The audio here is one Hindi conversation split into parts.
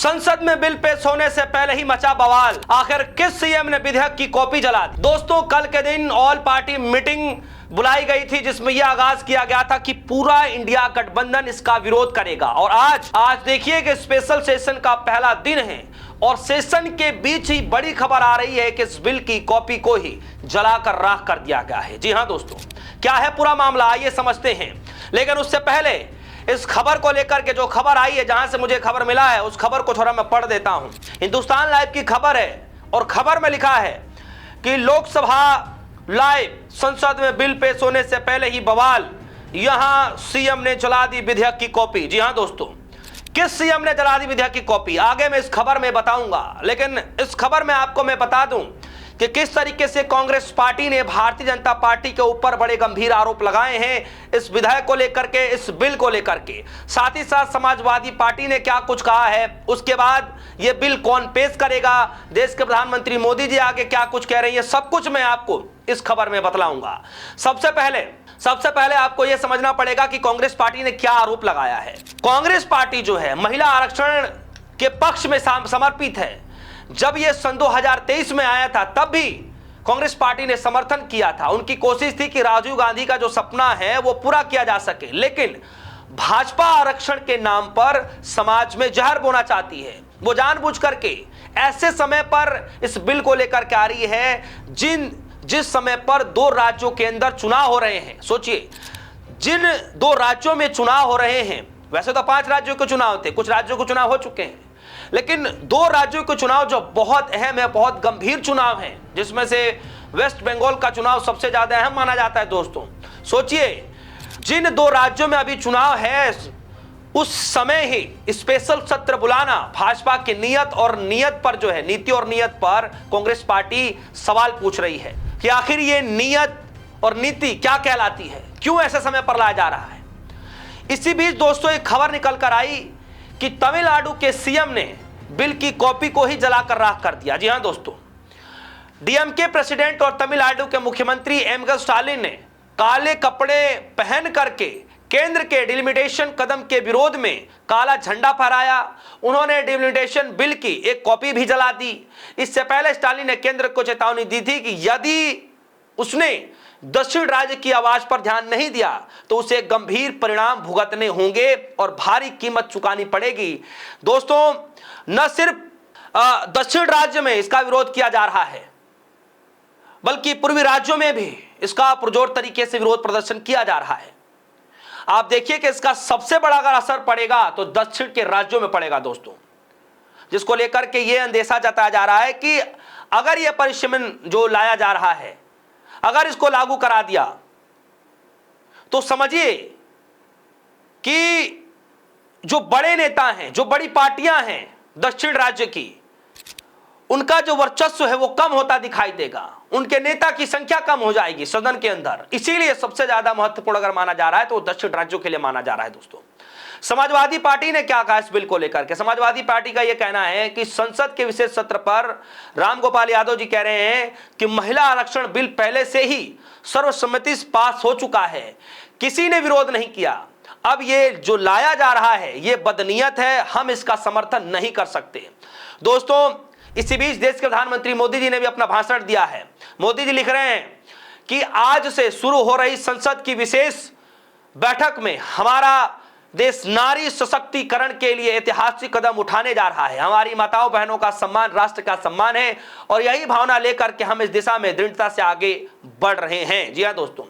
संसद में बिल पेश होने से पहले ही मचा बवाल। आखिर किस सीएम ने विधेयक की कॉपी जला दी? दोस्तों, कल के दिन ऑल पार्टी मीटिंग बुलाई गई थी जिसमें यह आगाज किया गया था कि पूरा इंडिया गठबंधन इसका विरोध करेगा। और आज देखिए कि स्पेशल सेशन का पहला दिन है और सेशन के बीच ही बड़ी खबर आ रही है कि इस बिल की कॉपी को ही जलाकर राख कर दिया गया है। जी हां दोस्तों, क्या है पूरा मामला, आइए समझते हैं। लेकिन उससे पहले इस खबर को लेकर के जो खबर आई है, जहां से मुझे खबर मिला है, उस खबर को थोड़ा मैं पढ़ देता हूं। हिंदुस्तान लाइव की खबर है और खबर में लिखा है कि लोकसभा लाइव, संसद में बिल पेश होने से पहले ही बवाल, यहां सीएम ने जला दी विधेयक की कॉपी। जी हां दोस्तों, किस सीएम ने जला दी विधेयक की कॉपी आगे मैं इस खबर में बताऊंगा। लेकिन इस खबर में आपको मैं बता दूं कि किस तरीके से कांग्रेस पार्टी ने भारतीय जनता पार्टी के ऊपर बड़े गंभीर आरोप लगाए हैं इस विधेयक को लेकर के, इस बिल को लेकर के। साथ ही साथ समाजवादी पार्टी ने क्या कुछ कहा है, उसके बाद यह बिल कौन पेश करेगा, देश के प्रधानमंत्री मोदी जी आगे क्या कुछ कह रही है, सब कुछ मैं आपको इस खबर में बतलाऊंगा। सबसे पहले आपको यह समझना पड़ेगा कि कांग्रेस पार्टी ने क्या आरोप लगाया है। कांग्रेस पार्टी जो है महिला आरक्षण के पक्ष में समर्पित है। जब यह सन 2023 में आया था तब भी कांग्रेस पार्टी ने समर्थन किया था। उनकी कोशिश थी कि राजीव गांधी का जो सपना है वो पूरा किया जा सके, लेकिन भाजपा आरक्षण के नाम पर समाज में जहर बोना चाहती है। वो जानबूझ करके ऐसे समय पर इस बिल को लेकर के आ रही है जिस समय पर 2 राज्यों के अंदर चुनाव हो रहे हैं। सोचिए, जिन 2 राज्यों में चुनाव हो रहे हैं, वैसे तो 5 राज्यों के चुनाव थे, कुछ राज्यों के चुनाव हो चुके हैं, लेकिन 2 राज्यों के चुनाव जो बहुत अहम है, बहुत गंभीर चुनाव है, जिसमें से वेस्ट बंगाल का चुनाव सबसे ज्यादा अहम माना जाता है। दोस्तों सोचिए, जिन 2 राज्यों में अभी चुनाव है, उस समय ही स्पेशल सत्र बुलाना भाजपा की नीयत पर जो है, नीति और नीयत पर कांग्रेस पार्टी सवाल पूछ रही है कि आखिर ये नीयत और नीति क्या कहलाती है, क्यों ऐसे समय पर लाया जा रहा है। इसी बीच दोस्तों एक खबर निकल कर आई कि तमिलनाडु के सीएम ने बिल की कॉपी को ही जलाकर राख कर दिया। जी हां दोस्तों, डीएमके प्रेसिडेंट और तमिलनाडु के मुख्यमंत्री एम.के. स्टालिन ने काले कपड़े पहन करके केंद्र के डिलिमिटेशन कदम के विरोध में काला झंडा फहराया। उन्होंने डिलिमिटेशन बिल की एक कॉपी भी जला दी। इससे पहले स्टालिन ने केंद्र को चेतावनी दी थी कि यदि उसने दक्षिण राज्य की आवाज पर ध्यान नहीं दिया तो उसे गंभीर परिणाम भुगतने होंगे और भारी कीमत चुकानी पड़ेगी। दोस्तों, न सिर्फ दक्षिण राज्य में इसका विरोध किया जा रहा है, बल्कि पूर्वी राज्यों में भी इसका पुरजोर तरीके से विरोध प्रदर्शन किया जा रहा है। आप देखिए कि इसका सबसे बड़ा अगर असर पड़ेगा तो दक्षिण के राज्यों में पड़ेगा दोस्तों, जिसको लेकर के यह अंदेशा जताया जा रहा है कि अगर यह परिशमन जो लाया जा रहा है, अगर इसको लागू करा दिया तो समझिए कि जो बड़े नेता हैं, जो बड़ी पार्टियां हैं दक्षिण राज्य की, उनका जो वर्चस्व है वो कम होता दिखाई देगा, उनके नेता की संख्या कम हो जाएगी सदन के अंदर। इसीलिए सबसे ज्यादा महत्वपूर्ण अगर माना जा रहा है तो दक्षिण राज्यों के लिए माना जा रहा है। दोस्तों, समाजवादी पार्टी ने क्या कहा इस बिल को लेकर के? समाजवादी पार्टी का यह कहना है कि संसद के विशेष सत्र पर रामगोपाल यादव जी कह रहे हैं कि महिला आरक्षण बिल पहले से ही सर्वसम्मति से पास हो चुका है, किसी ने विरोध नहीं किया। अब ये जो लाया जा रहा है ये बदनीयत है, हम इसका समर्थन नहीं कर सकते। दोस्तों, इसी बीच देश के प्रधानमंत्री मोदी जी ने भी अपना भाषण दिया है। मोदी जी लिख रहे हैं कि आज से शुरू हो रही संसद की विशेष बैठक में हमारा देश नारी सशक्तिकरण के लिए ऐतिहासिक कदम उठाने जा रहा है। हमारी माताओं बहनों का सम्मान राष्ट्र का सम्मान है और यही भावना लेकर के हम इस दिशा में दृढ़ता से आगे बढ़ रहे हैं। जी हां दोस्तों,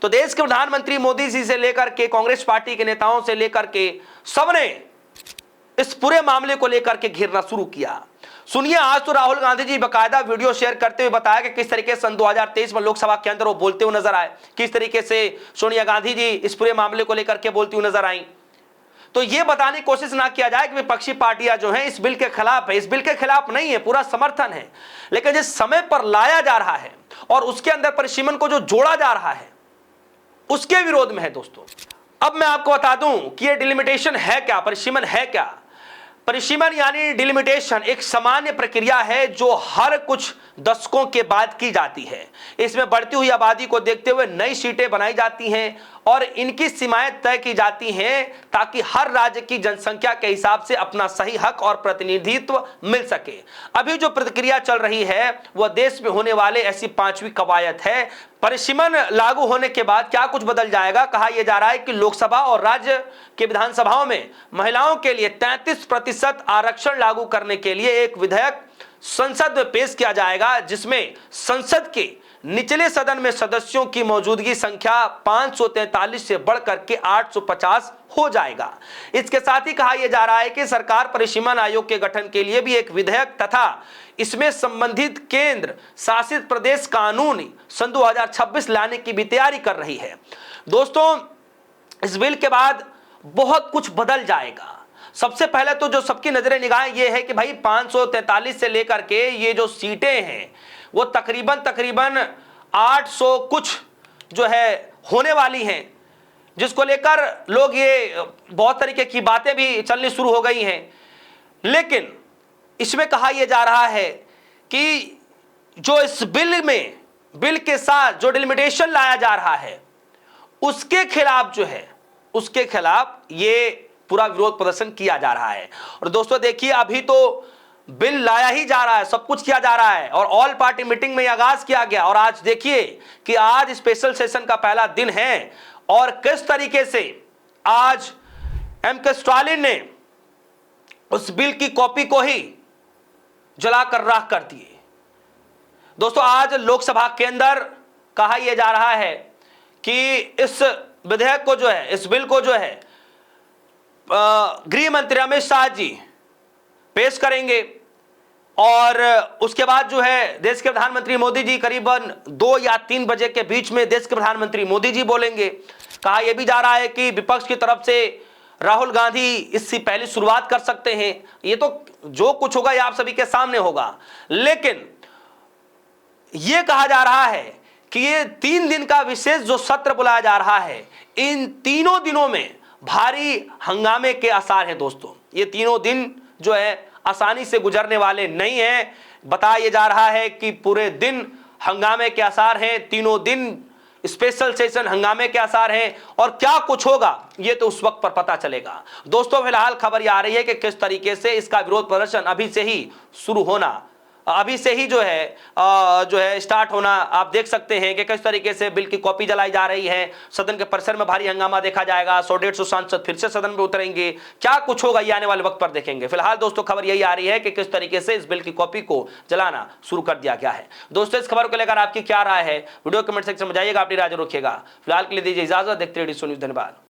तो देश के प्रधानमंत्री मोदी जी से लेकर के कांग्रेस पार्टी के नेताओं से लेकर के सबने इस पूरे मामले को लेकर के घेरना शुरू किया। सुनिए, आज तो राहुल गांधी जी बकायदा वीडियो शेयर करते हुए बताया कि किस तरीके से सन 2023 में लोकसभा के अंदर वो बोलते हुए नजर आए, किस तरीके से सोनिया गांधी जी इस पूरे मामले को लेकर के बोलती हुई नजर आई। तो ये बताने की कोशिश ना किया जाए कि विपक्षी पार्टियां जो हैं इस बिल के खिलाफ है। इस बिल के खिलाफ नहीं है, पूरा समर्थन है, लेकिन जिस समय पर लाया जा रहा है और उसके अंदर परिसीमन को जो जोड़ा जा रहा है उसके विरोध में है। दोस्तों, अब मैं आपको बता दूं कि ये डिलिमिटेशन है क्या, परिसीमन है क्या। परिसीमन यानी डिलिमिटेशन एक सामान्य प्रक्रिया है जो हर कुछ दशकों के बाद की जाती है। इसमें बढ़ती हुई आबादी को देखते हुए नई सीटें बनाई जाती हैं और इनकी सीमाएं तय की जाती हैं ताकि हर राज्य की जनसंख्या के हिसाब से अपना सही हक और प्रतिनिधित्व मिल सके। अभी जो प्रक्रिया चल रही है वह देश में होने वाले ऐसी 5वीं कवायद है। परिसीमन लागू होने के बाद क्या कुछ बदल जाएगा? कहा यह जा रहा है कि लोकसभा और राज्य के विधानसभाओं में महिलाओं के लिए 33% आरक्षण लागू करने के लिए एक विधेयक संसद में पेश किया जाएगा, जिसमें संसद के निचले सदन में सदस्यों की मौजूदगी संख्या 543 से बढ़कर के 850 हो जाएगा। इसके साथ ही कहा यह जा रहा है कि सरकार परिसीमन आयोग के गठन के लिए भी एक विधेयक तथा इसमें संबंधित केंद्र शासित प्रदेश कानून सन 2026 लाने की भी तैयारी कर रही है। दोस्तों, इस बिल के बाद बहुत कुछ बदल जाएगा। सबसे पहले तो जो सबकी नजरें निगाहें ये है कि भाई 543 से लेकर के ये जो सीटें हैं वो तकरीबन 800 कुछ जो है होने वाली हैं, जिसको लेकर लोग ये बहुत तरीके की बातें भी चलनी शुरू हो गई हैं। लेकिन इसमें कहा यह जा रहा है कि जो इस बिल के साथ जो डिलिमिटेशन लाया जा रहा है उसके खिलाफ ये पूरा विरोध प्रदर्शन किया जा रहा है। और दोस्तों देखिए, अभी तो बिल लाया ही जा रहा है, सब कुछ किया जा रहा है और ऑल पार्टी मीटिंग में आगाज किया गया। और आज देखिए कि आज स्पेशल सेशन का पहला दिन है और किस तरीके से आज एम.के. स्टालिन ने उस बिल की कॉपी को ही जलाकर राख कर दिए। दोस्तों, आज लोकसभा के अंदर कहा यह जा रहा है कि इस विधेयक को इस बिल को गृह मंत्री अमित शाह जी पेश करेंगे और उसके बाद देश के प्रधानमंत्री मोदी जी करीबन 2 या 3 बजे के बीच में देश के प्रधानमंत्री मोदी जी बोलेंगे। कहा यह भी जा रहा है कि विपक्ष की तरफ से राहुल गांधी इससे पहले शुरुआत कर सकते हैं। ये तो जो कुछ होगा ये आप सभी के सामने होगा। लेकिन यह कहा जा रहा है कि ये 3 दिन का विशेष जो सत्र बुलाया जा रहा है, इन तीनों दिनों में भारी हंगामे के आसार हैं। दोस्तों, ये तीनों दिन आसानी से गुजरने वाले नहीं हैं। बताया जा रहा है कि पूरे दिन हंगामे के आसार हैं, तीनों दिन स्पेशल सेशन हंगामे के आसार हैं और क्या कुछ होगा ये तो उस वक्त पर पता चलेगा। दोस्तों, फिलहाल खबर ये आ रही है कि किस तरीके से इसका विरोध प्रदर्शन अभी से ही शुरू होना, अभी से ही स्टार्ट होना आप देख सकते हैं कि किस तरीके से बिल की कॉपी जलाई जा रही है। सदन के परिसर में भारी हंगामा देखा जाएगा। 100-150 सांसद फिर से सदन में उतरेंगे। क्या कुछ होगा ये आने वाले वक्त पर देखेंगे। फिलहाल दोस्तों खबर यही आ रही है कि किस तरीके से इस बिल की कॉपी को जलाना शुरू कर दिया गया है। दोस्तों, इस खबर को लेकर आपकी क्या राय है वीडियो कमेंट सेक्शन में जाइएगा, अपनी राय रखिएगा। फिलहाल के लिए दीजिए इजाजत। देखते रहिए न्यूज़। धन्यवाद।